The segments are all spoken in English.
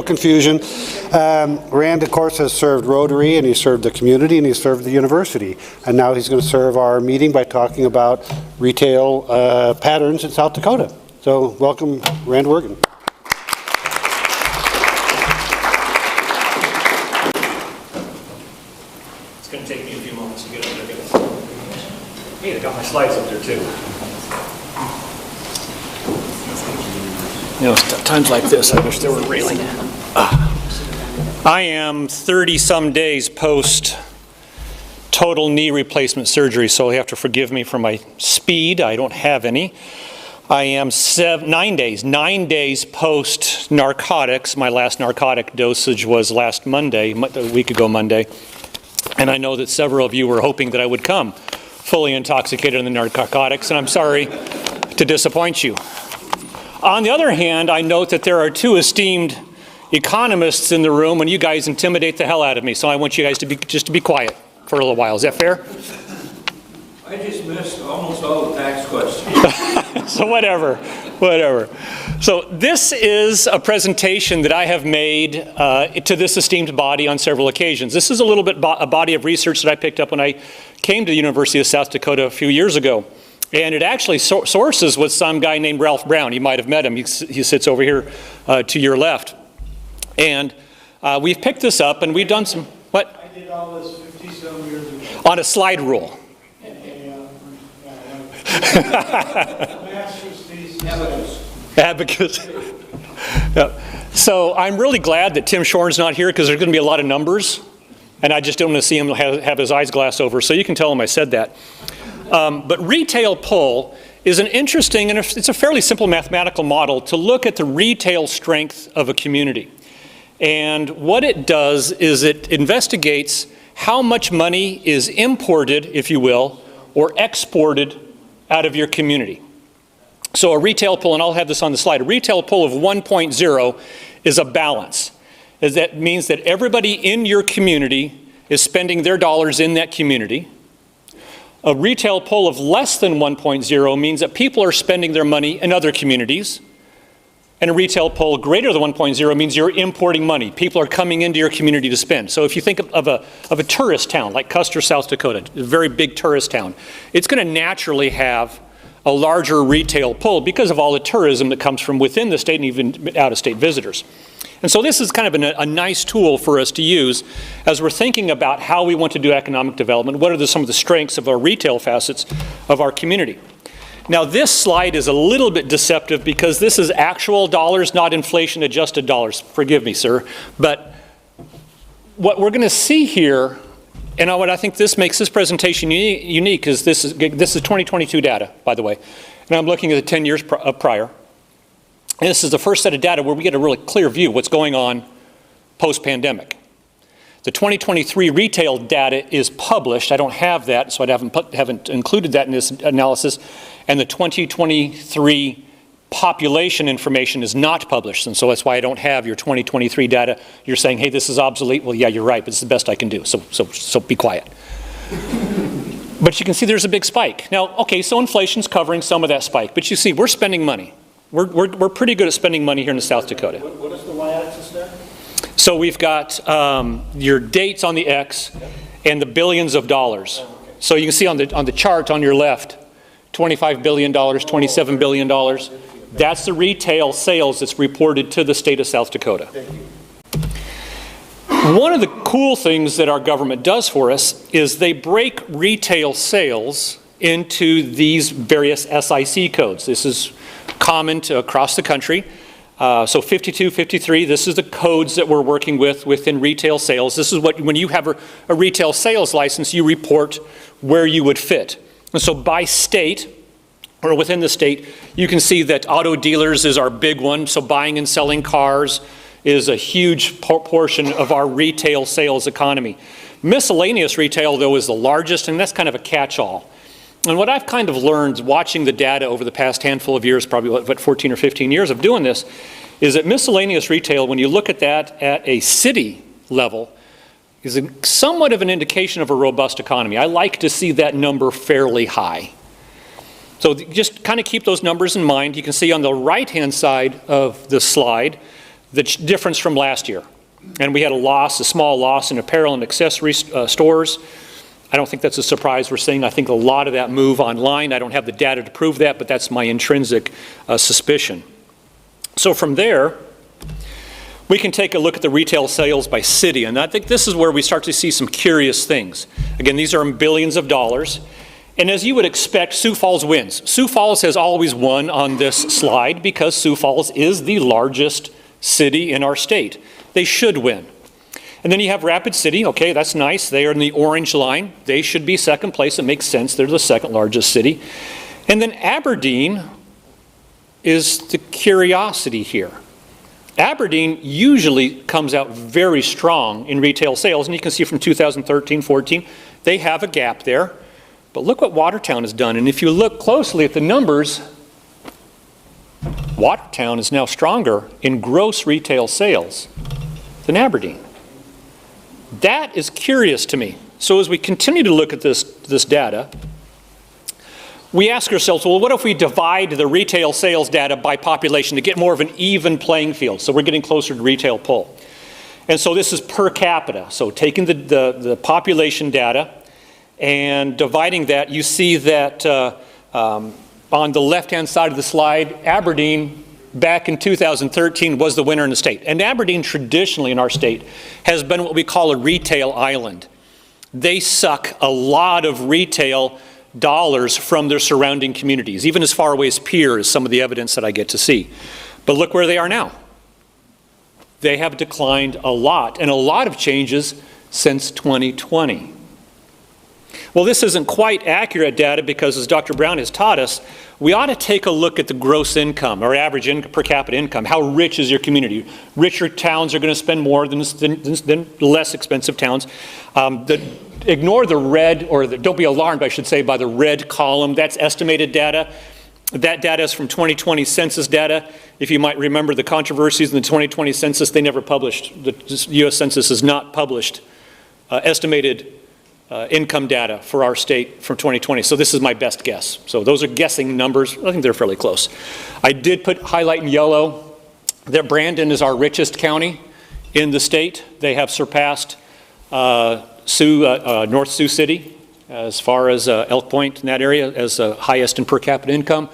Confusion. Rand, of course, has served Rotary, and he served the community, and he served the university. And now he's going to serve our meeting by talking about retail patterns in South Dakota. So welcome, Rand Wergin. It's going to take me a few moments to get up there. Hey, I got my slides up there too. You know, times like this, I wish there were railing. I am 30-some days post total knee replacement surgery, so you have to forgive me for my speed. I don't have any. I am 9 days post narcotics. My last narcotic dosage was last Monday, a week ago Monday. And I know that several of you were hoping that I would come fully intoxicated on the narcotics, and I'm sorry to disappoint you. On the other hand, I note that there are two esteemed economists in the room, and you guys intimidate the hell out of me. So I want you guys to be quiet for a little while. Is that fair? I just missed almost all the tax questions. So whatever. So this is a presentation that I have made to this esteemed body on several occasions. This is a little bit a body of research that I picked up when I came to the University of South Dakota a few years ago. And it actually sources with some guy named Ralph Brown. You might have met him. He sits over here to your left. And we've picked this up, and we've done some, what? I did all this 50-some years ago. On a slide rule. Master's thesis. Advocates. Yeah. So I'm really glad that Tim Shorn's not here, because there's going to be a lot of numbers. And I just don't want to see him have his eyes glassed over. So you can tell him I said that. But retail pull is an interesting, and it's a fairly simple mathematical model to look at the retail strength of a community. And what it does is it investigates how much money is imported, if you will, or exported out of your community. So a retail pull, and I'll have this on the slide, a retail pull of 1.0 is a balance. That means that everybody in your community is spending their dollars in that community. A retail pull of less than 1.0 means that people are spending their money in other communities. And a retail pull greater than 1.0 means you're importing money. People are coming into your community to spend. So if you think of a tourist town like Custer, South Dakota, a very big tourist town, it's going to naturally have a larger retail pull because of all the tourism that comes from within the state and even out-of-state visitors. And so this is kind of a nice tool for us to use as we're thinking about how we want to do economic development. What are some of the strengths of our retail facets of our community? Now this slide is a little bit deceptive because this is actual dollars, not inflation adjusted dollars. Forgive me, sir. But what we're going to see here, and what I think this makes this presentation unique is this is 2022 data, by the way. And I'm looking at the 10 years prior. And this is the first set of data where we get a really clear view of what's going on post-pandemic. The 2023 retail data is published. I don't have that, so I haven't included that in this analysis. And the 2023 population information is not published, and so that's why I don't have your 2023 data. You're saying, hey, this is obsolete. Well, yeah, you're right, but it's the best I can do, so be quiet. But you can see there's a big spike. Now, okay, so inflation's covering some of that spike, but you see, we're spending money. We're pretty good at spending money here in South Dakota. What is the y-axis there? So we've got your dates on the X and the billions of dollars. So you can see on the chart on your left, $25 billion, $27 billion. That's the retail sales that's reported to the state of South Dakota. One of the cool things that our government does for us is they break retail sales into these various SIC codes. This is common across the country. So 52, 53, this is the codes that we're working with within retail sales. This is what, when you have a retail sales license, you report where you would fit. And so by state, or within the state, you can see that auto dealers is our big one. So buying and selling cars is a huge portion of our retail sales economy. Miscellaneous retail, though, is the largest, and that's kind of a catch-all. And what I've kind of learned watching the data over the past handful of years, probably what 14 or 15 years of doing this, is that miscellaneous retail, when you look at that at a city level, is somewhat of an indication of a robust economy. I like to see that number fairly high. So just kind of keep those numbers in mind. You can see on the right-hand side of the slide the difference from last year. And we had a small loss in apparel and accessory stores. I don't think that's a surprise we're seeing. I think a lot of that move online. I don't have the data to prove that, but that's my intrinsic suspicion. So from there, we can take a look at the retail sales by city, and I think this is where we start to see some curious things. Again, these are in billions of dollars, and as you would expect, Sioux Falls wins. Sioux Falls has always won on this slide because Sioux Falls is the largest city in our state. They should win. And then you have Rapid City. Okay, that's nice. They are in the orange line. They should be second place. It makes sense. They're the second largest city. And then Aberdeen is the curiosity here. Aberdeen usually comes out very strong in retail sales, and you can see from 2013-14, they have a gap there. But look what Watertown has done, and if you look closely at the numbers, Watertown is now stronger in gross retail sales than Aberdeen. That is curious to me. So as we continue to look at this data, we ask ourselves, well, what if we divide the retail sales data by population to get more of an even playing field? So we're getting closer to retail pull. And so this is per capita. So taking the population data and dividing that, you see that on the left-hand side of the slide, Aberdeen back in 2013 was the winner in the state. And Aberdeen traditionally in our state has been what we call a retail island. They suck a lot of retail dollars from their surrounding communities, even as far away as Pierre is some of the evidence that I get to see. But look where they are now. They have declined a lot, and a lot of changes since 2020. Well, this isn't quite accurate data because, as Dr. Brown has taught us, we ought to take a look at the gross income or average per capita income. How rich is your community? Richer towns are going to spend more than less expensive towns. Ignore the red, or don't be alarmed, I should say, by the red column. That's estimated data. That data is from 2020 census data. If you might remember the controversies in the 2020 census, they never published. The U.S. Census has not published estimated income data for our state from 2020. So this is my best guess. So those are guessing numbers. I think they're fairly close. I did highlight in yellow that Brandon is our richest county in the state. They have surpassed North Sioux City as far as Elk Point in that area as the highest in per capita income.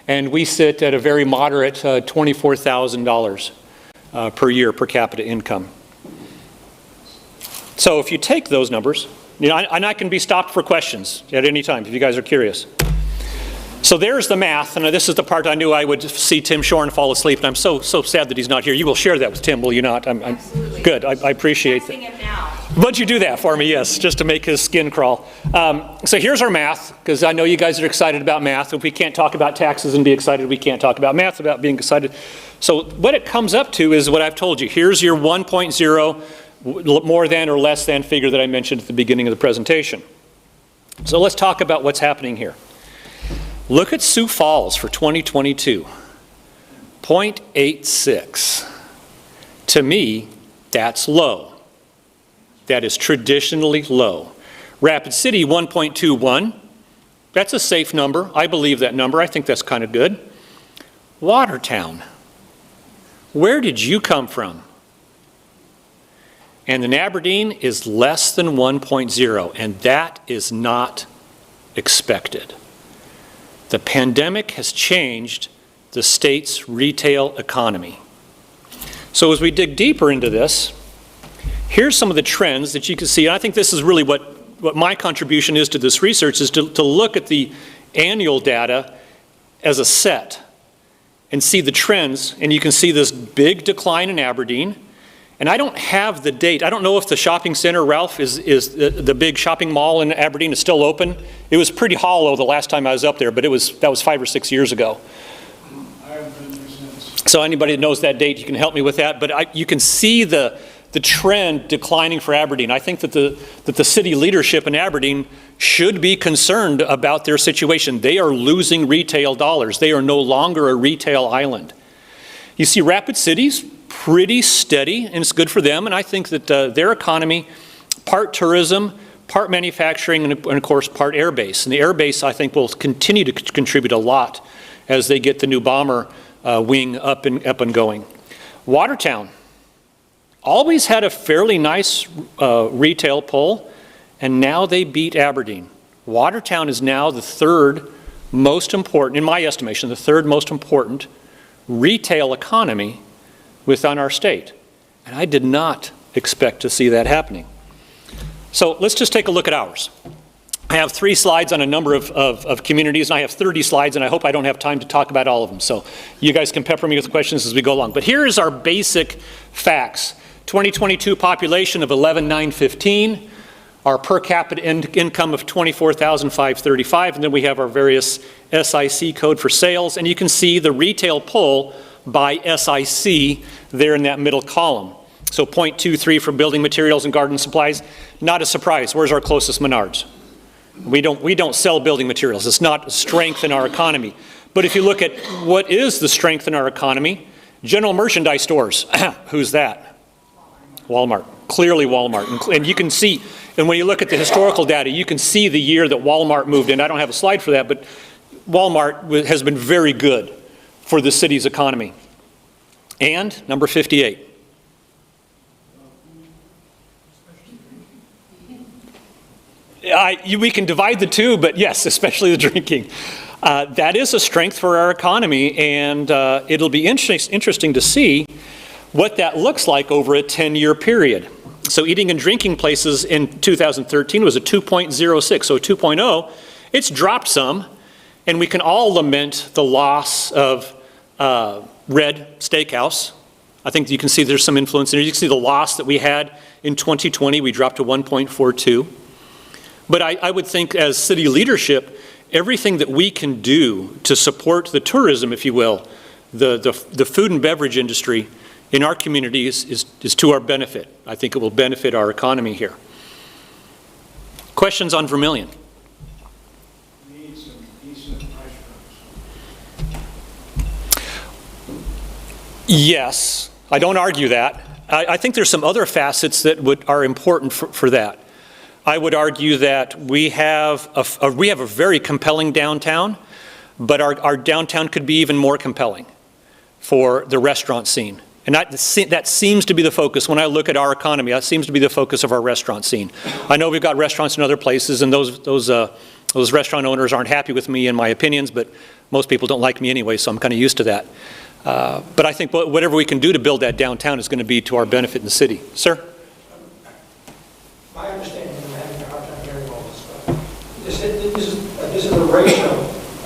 And we sit at a very moderate $24,000 per year per capita income. So if you take those numbers, and I can be stopped for questions at any time if you guys are curious. So there's the math, and this is the part I knew I would see Tim Shorn fall asleep, and I'm so sad that he's not here. You will share that with Tim, will you not? Absolutely. Good, I appreciate that. Him now. Would you do that for me? Yes, just to make his skin crawl. So here's our math, because I know you guys are excited about math. If we can't talk about taxes and be excited, we can't talk about math about being excited. So what it comes up to is what I've told you. Here's your 1.0 more than or less than figure that I mentioned at the beginning of the presentation. So let's talk about what's happening here. Look at Sioux Falls for 2022, 0.86. To me, that's low. That is traditionally low. Rapid City, 1.21. That's a safe number. I believe that number. I think that's kind of good. Watertown, where did you come from? And in Aberdeen is less than 1.0, and that is not expected. The pandemic has changed the state's retail economy. So as we dig deeper into this, here's some of the trends that you can see. And I think this is really what my contribution is to this research, is to look at the annual data as a set and see the trends. And you can see this big decline in Aberdeen. And I don't have the date. I don't know if the shopping center, Ralph, is the big shopping mall in Aberdeen is still open. It was pretty hollow the last time I was up there, but that was 5 or 6 years ago. I haven't been there since. So anybody that knows that date, you can help me with that. But you can see the trend declining for Aberdeen. I think that the city leadership in Aberdeen should be concerned about their situation. They are losing retail dollars. They are no longer a retail island. You see Rapid City's pretty steady, and it's good for them. And I think that their economy, part tourism, part manufacturing, and of course part airbase. And the airbase, I think, will continue to contribute a lot as they get the new bomber wing up and going. Watertown always had a fairly nice retail pull, and now they beat Aberdeen. Watertown is now the third most important, in my estimation, the third most important retail economy within our state. And I did not expect to see that happening. So let's just take a look at ours. I have 3 slides on a number of communities, and I have 30 slides, and I hope I don't have time to talk about all of them. So you guys can pepper me with questions as we go along. But here is our basic facts. 2022 population of 11,915, our per capita income of 24,535, and then we have our various SIC code for sales, and you can see the retail pull by SIC there in that middle column. So 0.23 for building materials and garden supplies, not a surprise. Where's our closest Menards? We don't sell building materials. It's not a strength in our economy. But if you look at what is the strength in our economy, general merchandise stores. Who's that? Walmart. Clearly Walmart. And you can see, and when you look at the historical data, you can see the year that Walmart moved in. I don't have a slide for that, but Walmart has been very good for the city's economy. And number 58. We can divide the two, but yes, especially the drinking. That is a strength for our economy, and it'll be interesting to see what that looks like over a 10-year period. So eating and drinking places in 2013 was a 2.06, so 2.0. It's dropped some, and we can all lament the loss of Red Steakhouse. I think you can see there's some influence there. You can see the loss that we had in 2020. We dropped to 1.42. But I would think as city leadership, everything that we can do to support the tourism, if you will, the food and beverage industry in our communities is to our benefit. I think it will benefit our economy here. Questions on Vermillion? Need some decent restaurants. Yes, I don't argue that. I think there's some other facets that are important for that. I would argue that we have a very compelling downtown, but our downtown could be even more compelling for the restaurant scene. And that seems to be the focus. When I look at our economy, that seems to be the focus of our restaurant scene. I know we've got restaurants in other places, and those restaurant owners aren't happy with me and my opinions, but most people don't like me anyway, so I'm kind of used to that. But I think whatever we can do to build that downtown is going to be to our benefit in the city. Sir? My understanding, I'm having a hard time hearing all this stuff. This is a ratio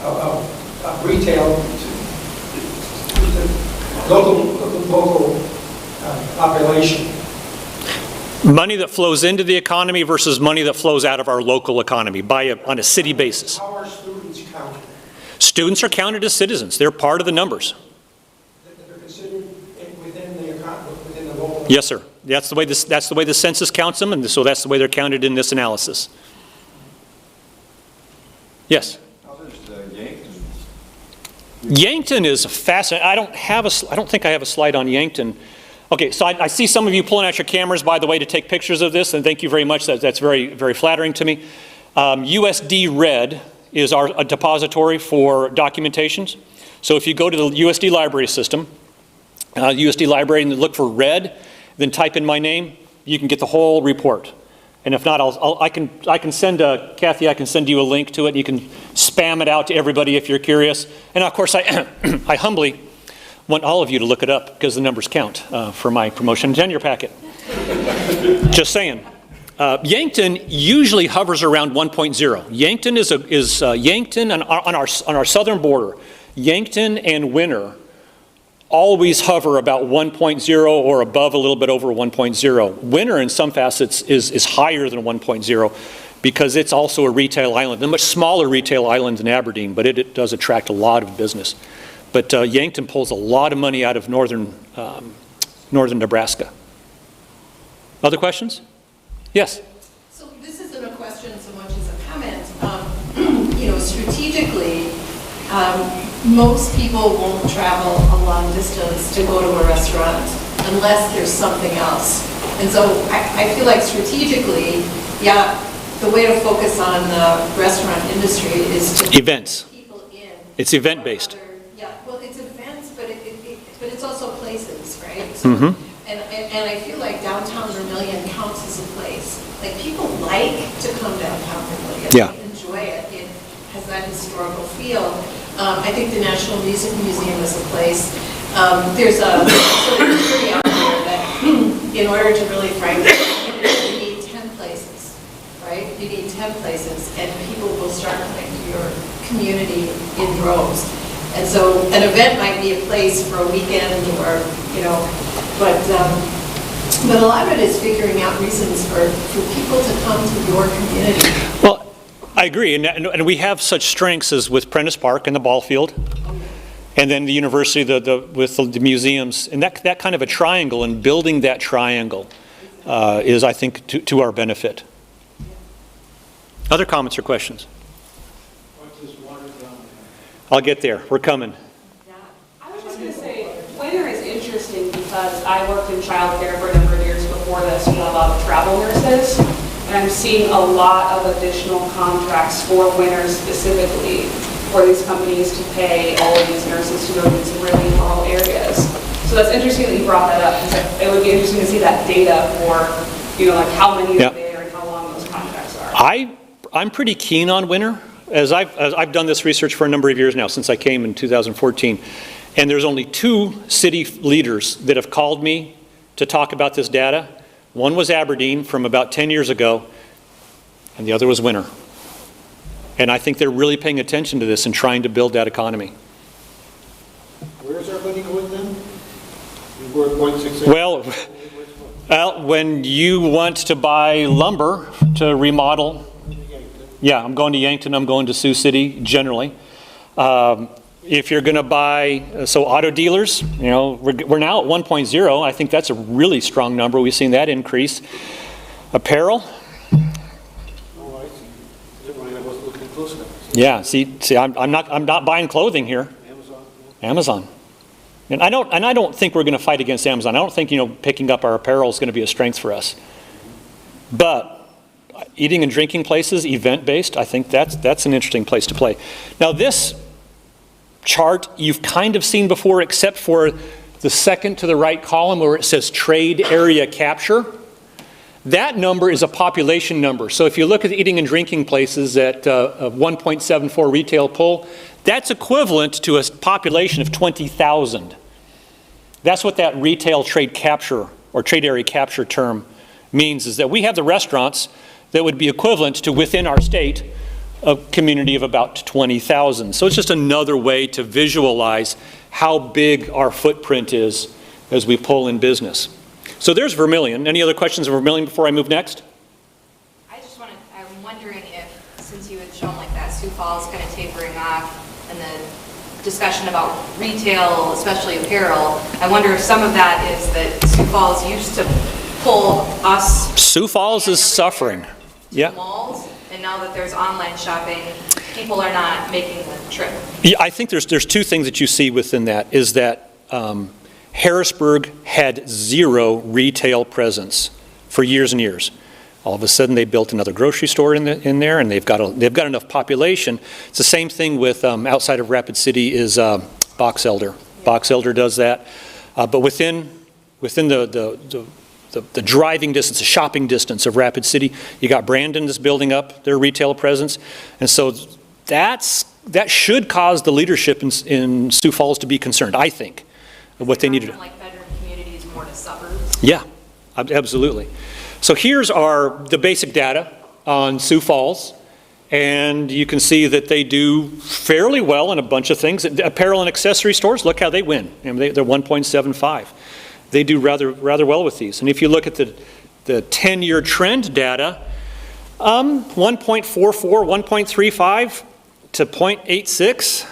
of retail to local population. Money that flows into the economy versus money that flows out of our local economy on a city basis. How are students counted? Students are counted as citizens. They're part of the numbers. They're considered within the local. Yes, sir. That's the way the census counts them, and so that's the way they're counted in this analysis. Yes. How does Yankton? Yankton is fascinating. I don't think I have a slide on Yankton. Okay, so I see some of you pulling out your cameras, by the way, to take pictures of this, and thank you very much. That's very, very flattering to me. USD Red is a depository for documentations. So if you go to the USD library system, USD library, and look for Red, then type in my name, you can get the whole report. And if not, I can send Kathy, I can send you a link to it. You can spam it out to everybody if you're curious. And of course, I humbly want all of you to look it up because the numbers count for my promotion. It's in your packet. Just saying. Yankton usually hovers around 1.0. Yankton is Yankton on our southern border. Yankton and Winter always hover about 1.0 or above, a little bit over 1.0. Winter in some facets is higher than 1.0 because it's also a retail island, a much smaller retail island than Aberdeen, but it does attract a lot of business. But Yankton pulls a lot of money out of northern Nebraska. Other questions? Yes? So this isn't a question so much as a comment. Strategically, most people won't travel a long distance to go to a restaurant unless there's something else. And so I feel like strategically, the way to focus on the restaurant industry is to events. People in. It's event-based. Well, it's events, but it's also places, right? And I feel like downtown Vermillion counts as a place. Like, people like to come downtown Vermillion. Yeah. They enjoy it. It has that historical feel. I think the National Music Museum is a place. There's a sort of theory out there that in order to really frighten people, you need 10 places, right? You need 10 places, and people will start coming to your community in droves. And so an event might be a place for a weekend or, but a lot of it is figuring out reasons for people to come to your community. Well, I agree, and we have such strengths as with Prentice Park and the ball field, and then the university with the museums, and that kind of a triangle, and building that triangle is, I think, to our benefit. Other comments or questions? What does water down I'll get there. We're coming. I was just going to say, winter is interesting because I worked in childcare for a number of years before this with a lot of travel nurses, and I'm seeing a lot of additional contracts for winter specifically for these companies to pay all of these nurses to go to these really rural areas. So that's interesting that you brought that up, because it would be interesting to see that data for, like how many are there and how long those contracts are. I'm pretty keen on winter. As I've done this research for a number of years now, since I came in 2014, and there's only 2 city leaders that have called me to talk about this data. One was Aberdeen from about 10 years ago, and the other was winter. And I think they're really paying attention to this and trying to build that economy. Where's our money going then? We're at 0.68. Well, when you want to buy lumber to remodel, yeah, I'm going to Yankton, I'm going to Sioux City generally. If you're going to buy, auto dealers, we're now at 1.0. I think that's a really strong number. We've seen that increase. Apparel. Oh, I see. Never mind, I wasn't looking close enough. Yeah, see, I'm not buying clothing here. Amazon. And I don't think we're going to fight against Amazon. I don't think, picking up our apparel is going to be a strength for us. But eating and drinking places, event-based, I think that's an interesting place to play. Now, this chart you've kind of seen before, except for the second to the right column where it says trade area capture. That number is a population number. So if you look at the eating and drinking places at 1.74 retail pull, that's equivalent to a population of 20,000. That's what that retail trade capture or trade area capture term means, is that we have the restaurants that would be equivalent to, within our state, a community of about 20,000. So it's just another way to visualize how big our footprint is as we pull in business. So there's Vermillion. Any other questions of Vermillion before I move next? I'm wondering if, since you had shown like that Sioux Falls kind of tapering off and the discussion about retail, especially apparel, I wonder if some of that is that Sioux Falls used to pull us. Sioux Falls is suffering. Yeah. Malls, and now that there's online shopping, people are not making the trip. Yeah, I think there's 2 things that you see within that, is that Harrisburg had 0 retail presence for years and years. All of a sudden, they built another grocery store in there, and they've got enough population. It's the same thing with outside of Rapid City is Box Elder. Yeah. Box Elder does that, but within the driving distance, the shopping distance of Rapid City, you got Brandon that's building up their retail presence, and so that should cause the leadership in Sioux Falls to be concerned, I think, of what they need to do. Like bedroom communities more to suburbs? Yeah, absolutely. So here's the basic data on Sioux Falls, and you can see that they do fairly well in a bunch of things. Apparel and accessory stores, look how they win. They're 1.75. They do rather well with these. And if you look at the 10-year trend data, 1.44, 1.35 to 0.86,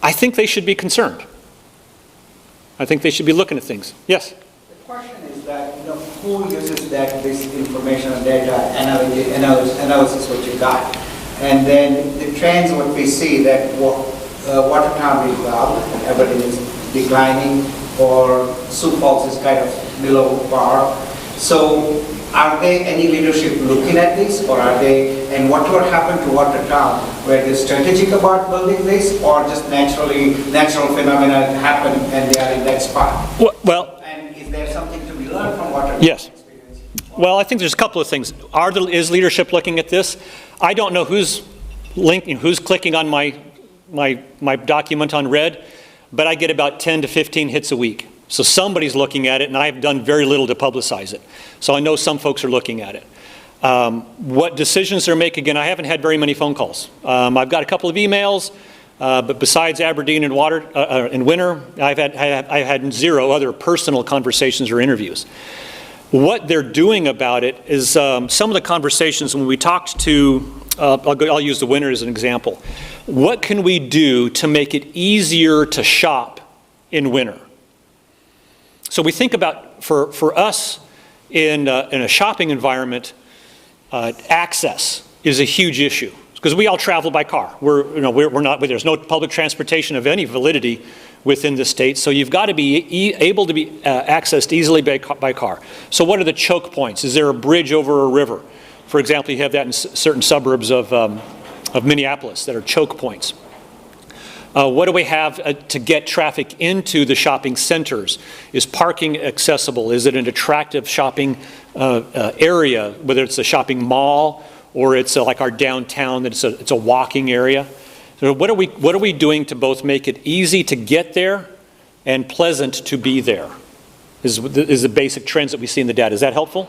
I think they should be concerned. I think they should be looking at things. Yes? The question is that, who uses this information and data analysis what you got? And then the trends, what we see that Watertown is up, everything is declining, or Sioux Falls is kind of below par. So are they any leadership looking at this, or are they, and what would happen to Watertown, where they're strategic about building this, or just natural phenomena happen and they are in that spot? Well, And is there something to be learned from Watertown? yes. Well, I think there's a couple of things. Is leadership looking at this? I don't know who's clicking on my document on red, but I get about 10 to 15 hits a week. So somebody's looking at it, and I've done very little to publicize it. So I know some folks are looking at it. What decisions they're making, again, I haven't had very many phone calls. I've got a couple of emails, but besides Aberdeen and Winter, I've had zero other personal conversations or interviews. What they're doing about it is some of the conversations when we talked to, I'll use the Winter as an example. What can we do to make it easier to shop in Winter? So we think about, for us in a shopping environment, access is a huge issue because we all travel by car. There's no public transportation of any validity within the state, so you've got to be able to be accessed easily by car. So what are the choke points? Is there a bridge over a river? For example, you have that in certain suburbs of Minneapolis that are choke points. What do we have to get traffic into the shopping centers? Is parking accessible? Is it an attractive shopping area, whether it's a shopping mall or it's like our downtown, that it's a walking area? So what are we doing to both make it easy to get there and pleasant to be there? Is the basic trends that we see in the data. Is that helpful?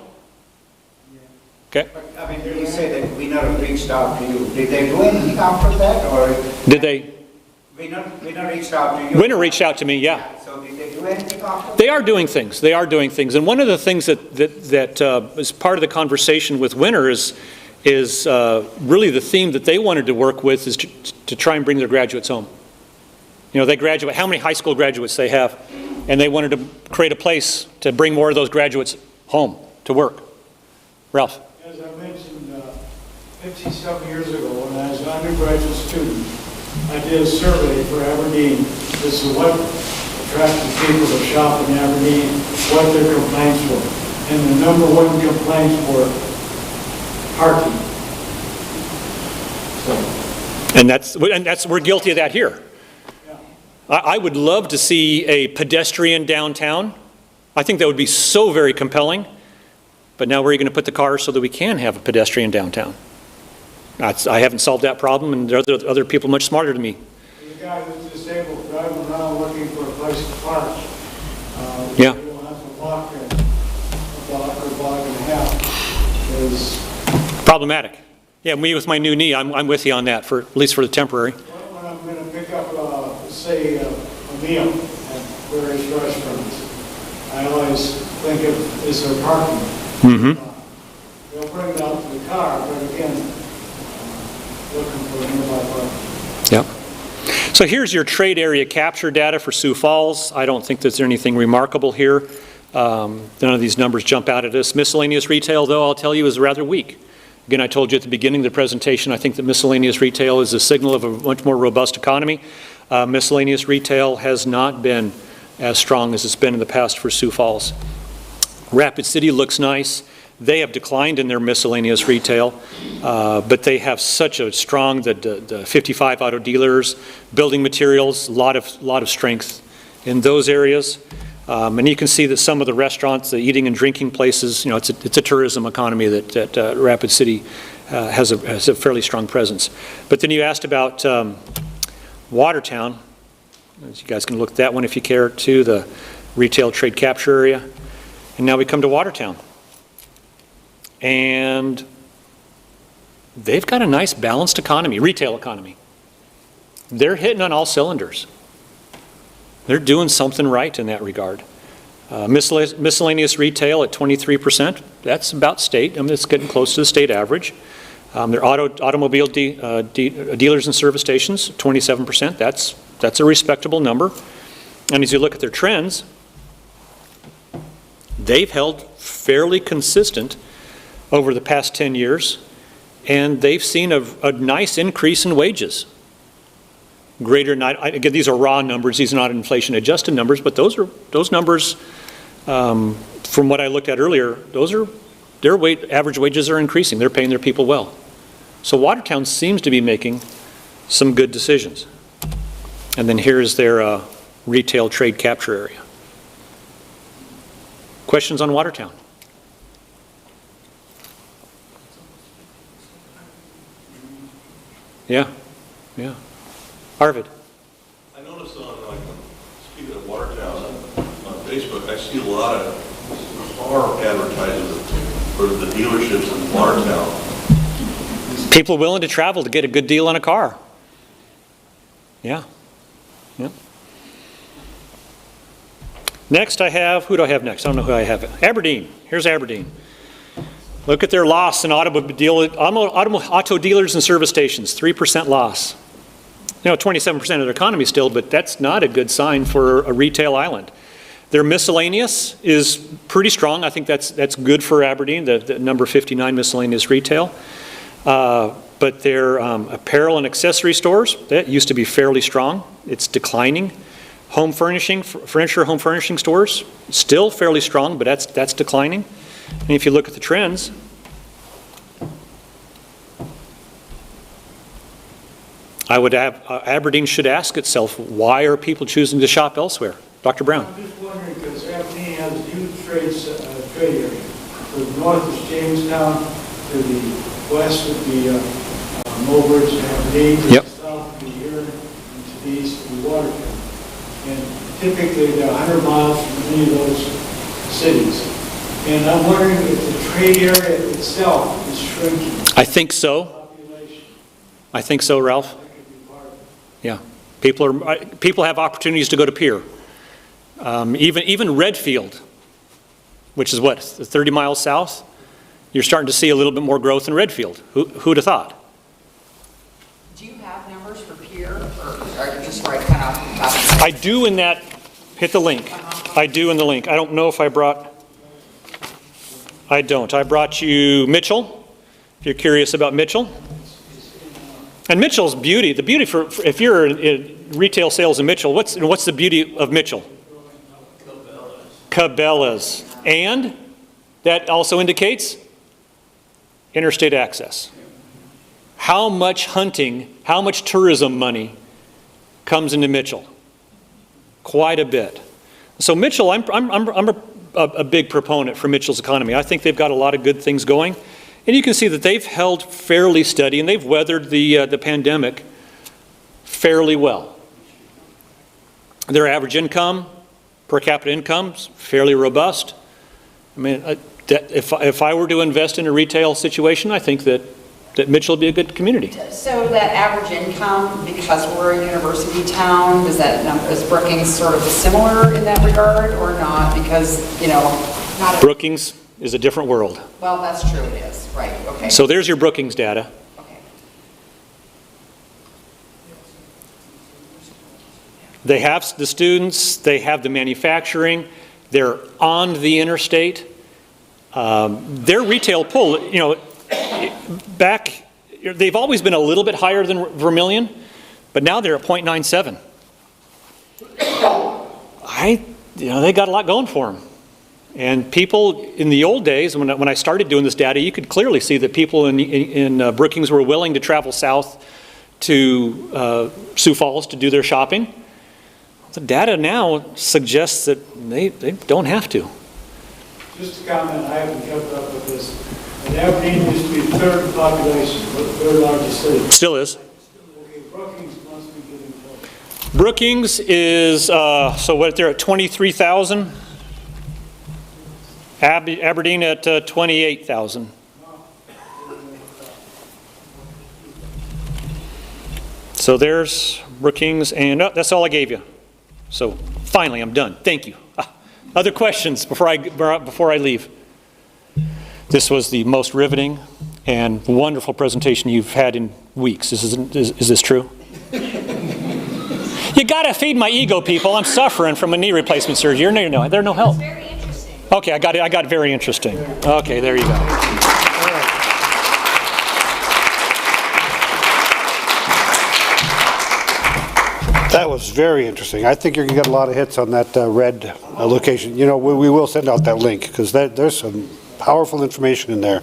Okay. But, I mean, you say that we never reached out to you. Did they do anything after that, or? Did they? We never reached out to you. Winter reached out to me, yeah. So did they do anything after that? They are doing things. They are doing things. And one of the things that is part of the conversation with Winter is really the theme that they wanted to work with is to try and bring their graduates home. You know, they graduate, how many high school graduates they have, and they wanted to create a place to bring more of those graduates home to work. Ralph? As I mentioned, 57 years ago, when I was an undergraduate student, I did a survey for Aberdeen. This is what attracted people to shop in Aberdeen, what their complaints were. And the number one complaints were parking. So, We're guilty of that here. yeah. I would love to see a pedestrian downtown. I think that would be so very compelling. But now where are you going to put the cars so that we can have a pedestrian downtown? I haven't solved that problem, and there are other people much smarter than me. The guy who's disabled driving around looking for a place to park. Yeah. You don't have to walk a block or block and a half. Is Problematic. Yeah, me with my new knee, I'm with you on that, at least for the temporary. when I'm going to pick up, say, a meal at various restaurants, I always think of, is there parking? Mm-hmm. They'll bring it out to the car, but again, looking for nearby parking. Yep. So here's your trade area capture data for Sioux Falls. I don't think there's anything remarkable here. None of these numbers jump out at us. Miscellaneous retail, though, I'll tell you, is rather weak. Again, I told you at the beginning of the presentation, I think that miscellaneous retail is a signal of a much more robust economy. Miscellaneous retail has not been as strong as it's been in the past for Sioux Falls. Rapid City looks nice. They have declined in their miscellaneous retail, but they have such a strong, the 55 auto dealers, building materials, a lot of strength in those areas. And you can see that some of the restaurants, the eating and drinking places, you know, it's a tourism economy that Rapid City has a fairly strong presence. But then you asked about Watertown. You guys can look at that one if you care to, the retail trade capture area. And now we come to Watertown. And they've got a nice balanced economy, retail economy. They're hitting on all cylinders. They're doing something right in that regard. Miscellaneous retail at 23%, that's about state. I mean, it's getting close to the state average. Their automobile dealers and service stations, 27%, that's a respectable number. And as you look at their trends, they've held fairly consistent over the past 10 years, and they've seen a nice increase in wages. Again, these are raw numbers, these are not inflation-adjusted numbers, but those numbers, from what I looked at earlier, those are their average wages are increasing. They're paying their people well. So Watertown seems to be making some good decisions. And then here's their retail trade capture area. Questions on Watertown? Yeah, yeah. Arvid? I noticed speaking of Watertown, on Facebook, I see a lot of car advertisements for the dealerships in Watertown. People willing to travel to get a good deal on a car. Yeah. Yeah. Next I have, who do I have next? I don't know who I have. Aberdeen. Here's Aberdeen. Look at their loss in auto dealers and service stations, 3% loss. 27% of their economy still, but that's not a good sign for a retail island. Their miscellaneous is pretty strong. I think that's good for Aberdeen, the number 59 miscellaneous retail. But their apparel and accessory stores, that used to be fairly strong. It's declining. Home furnishing, furniture home furnishing stores, still fairly strong, but that's declining. And if you look at the trends, I would have, Aberdeen should ask itself, why are people choosing to shop elsewhere? Dr. Brown. I'm just wondering, because Aberdeen has a huge trade area. To the north is Jamestown, to the west would be Mobridge and Aberdeen, to Yep. the south would be Erin, and to the east would be Watertown. And typically they're 100 miles from many of those cities. And I'm wondering if the trade area itself is shrinking. I think so. Population. I think so, Ralph. That could be part of it. Yeah. People have opportunities to go to Pier. Even Redfield, which is what, 30 miles south? You're starting to see a little bit more growth in Redfield. Who'd have thought? Do you have numbers for Pier, or are you just right kind of? I do in that, hit the link. I do in the link. I don't know if I brought, I don't. I brought you Mitchell, if you're curious about Mitchell. And Mitchell's beauty, the beauty for if you're in retail sales in Mitchell, what's the beauty of Mitchell? Cabela's. And that also indicates interstate access. How much hunting, how much tourism money comes into Mitchell? Quite a bit. So Mitchell, I'm a big proponent for Mitchell's economy. I think they've got a lot of good things going. And you can see that they've held fairly steady and they've weathered the pandemic fairly well. Their average income, per capita income, is fairly robust. I mean, if I were to invest in a retail situation, I think that Mitchell would be a good community. So that average income, because we're a university town, is Brookings sort of similar in that regard or not? Because, not Brookings is a different world. Well, that's true, it is, right, okay. So there's your Brookings data. Okay. They have the students, they have the manufacturing, they're on the interstate. Their retail pull, they've always been a little bit higher than Vermillion, but now they're at 0.97. They got a lot going for them. And people in the old days, when I started doing this data, you could clearly see that people in Brookings were willing to travel south to Sioux Falls to do their shopping. The data now suggests that they don't have to. Just a comment, I haven't kept up with this. And Aberdeen used to be third in population, third largest city. Still is. Okay, Brookings must be getting close. Brookings is, they're at 23,000. Aberdeen at 28,000. So there's Brookings, and that's all I gave you. So finally, I'm done. Thank you. Other questions before I leave? This was the most riveting and wonderful presentation you've had in weeks. Is this true? You gotta feed my ego, people. I'm suffering from a knee replacement surgery. There's no help. Very interesting. Okay, I got it. I got very interesting. Okay, there you go. That was very interesting. I think you're going to get a lot of hits on that red location. We will send out that link because there's some powerful information in there.